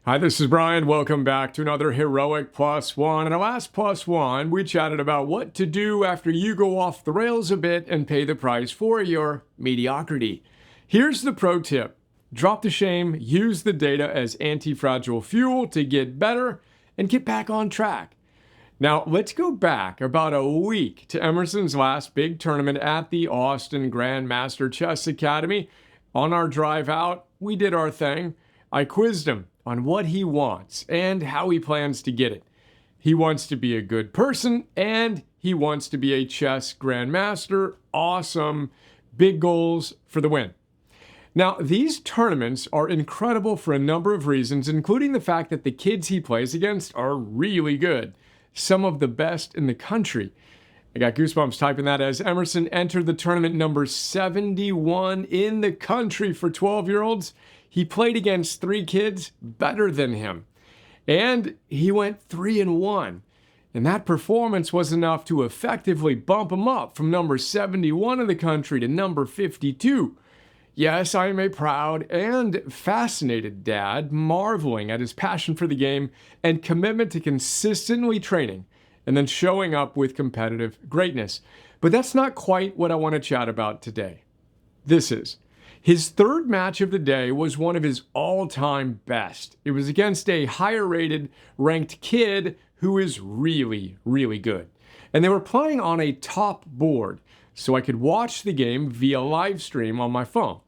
Hi, this is Brian. Welcome back to another Heroic Plus One. In our last Plus One, we chatted about what to do after you go off the rails a bit and pay the price for your mediocrity. Here's the pro tip. Drop the shame, use the data as anti-fragile fuel to get better and get back on track. Now, let's go back about a week to Emerson's last big tournament at the Austin Grandmaster Chess Academy. On our drive out, we did our thing. I quizzed him on what he wants and how he plans to get it. He wants to be a good person and he wants to be a chess grandmaster. Awesome. Big goals for the win. Now, these tournaments are incredible for a number of reasons, including the fact that the kids he plays against are really good. Some of the best in the country. I got goosebumps typing that as Emerson entered the tournament number 71 in the country for 12-year-olds. He played against 3 kids better than him. And he went 3-1. And that performance was enough to effectively bump him up from number 71 in the country to number 52. Yes, I am a proud and fascinated dad, marveling at his passion for the game and commitment to consistently training and then showing up with competitive greatness. But that's not quite what I want to chat about today. This is. His third match of the day was one of his all-time best. It was against a higher-rated, ranked kid who is really, really good. And they were playing on a top board, so I could watch the game via live stream on my phone.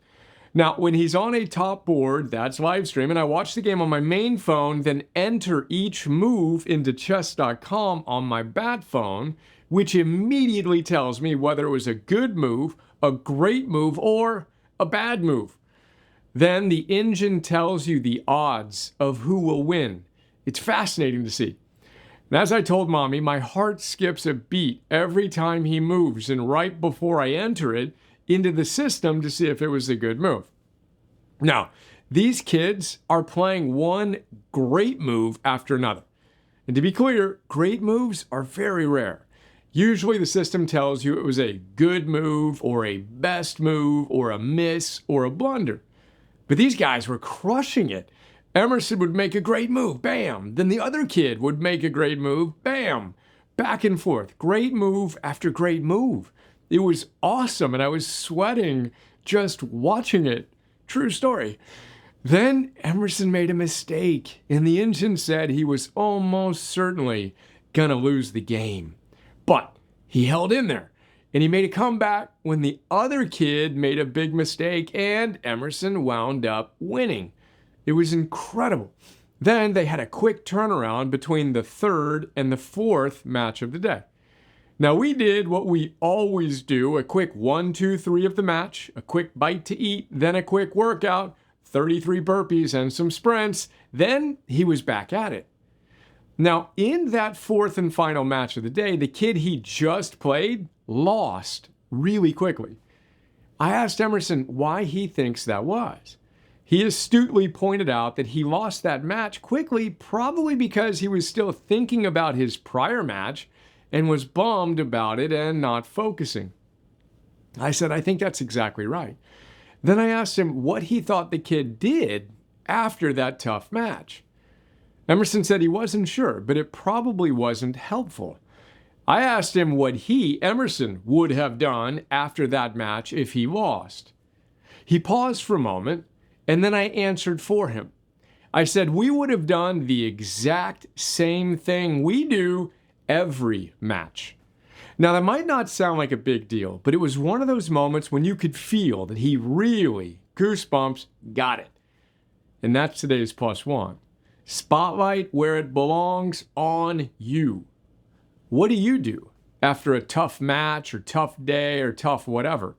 Now, when he's on a top board, that's live stream, and I watch the game on my main phone, then enter each move into chess.com on my bat phone, which immediately tells me whether it was a good move, a great move, or a bad move. Then the engine tells you the odds of who will win. It's fascinating to see. And as I told Mommy, my heart skips a beat every time he moves, and right before I enter it into the system to see if it was a good move. Now, these kids are playing one great move after another. And to be clear, great moves are very rare. Usually the system tells you it was a good move or a best move or a miss or a blunder. But these guys were crushing it. Emerson would make a great move, bam. Then the other kid would make a great move, bam. Back and forth, great move after great move. It was awesome and I was sweating just watching it. True story. Then Emerson made a mistake and the engine said he was almost certainly gonna lose the game. But he held in there, and he made a comeback when the other kid made a big mistake, and Emerson wound up winning. It was incredible. Then they had a quick turnaround between the third and the fourth match of the day. Now, we did what we always do, a quick 1, 2, 3 of the match, a quick bite to eat, then a quick workout, 33 burpees and some sprints. Then he was back at it. Now, in that fourth and final match of the day, the kid he just played lost really quickly. I asked Emerson why he thinks that was. He astutely pointed out that he lost that match quickly, probably because he was still thinking about his prior match and was bummed about it and not focusing. I said, I think that's exactly right. Then I asked him what he thought the kid did after that tough match. Emerson said he wasn't sure, but it probably wasn't helpful. I asked him what he, Emerson, would have done after that match if he lost. He paused for a moment, and then I answered for him. I said we would have done the exact same thing we do every match. Now, that might not sound like a big deal, but it was one of those moments when you could feel that he really, goosebumps, got it. And that's today's plus one. Spotlight where it belongs, on you. What do you do after a tough match or tough day or tough whatever?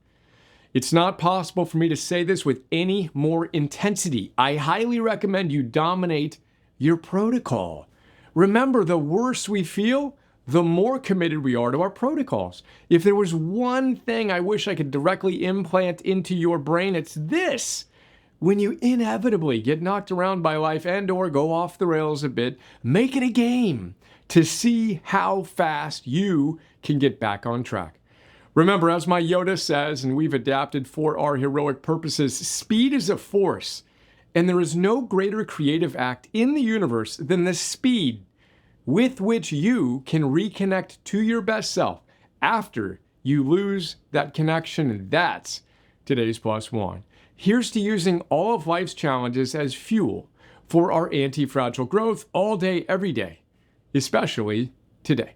It's not possible for me to say this with any more intensity. I highly recommend you dominate your protocol. Remember, the worse we feel, the more committed we are to our protocols. If there was one thing I wish I could directly implant into your brain, it's this. When you inevitably get knocked around by life and or go off the rails a bit, make it a game to see how fast you can get back on track. Remember, as my Yoda says, and we've adapted for our heroic purposes, speed is a force And there is no greater creative act in the universe than the speed with which you can reconnect to your best self after you lose that connection. And that's today's plus one. Here's to using all of life's challenges as fuel for our anti-fragile growth all day, every day, especially today.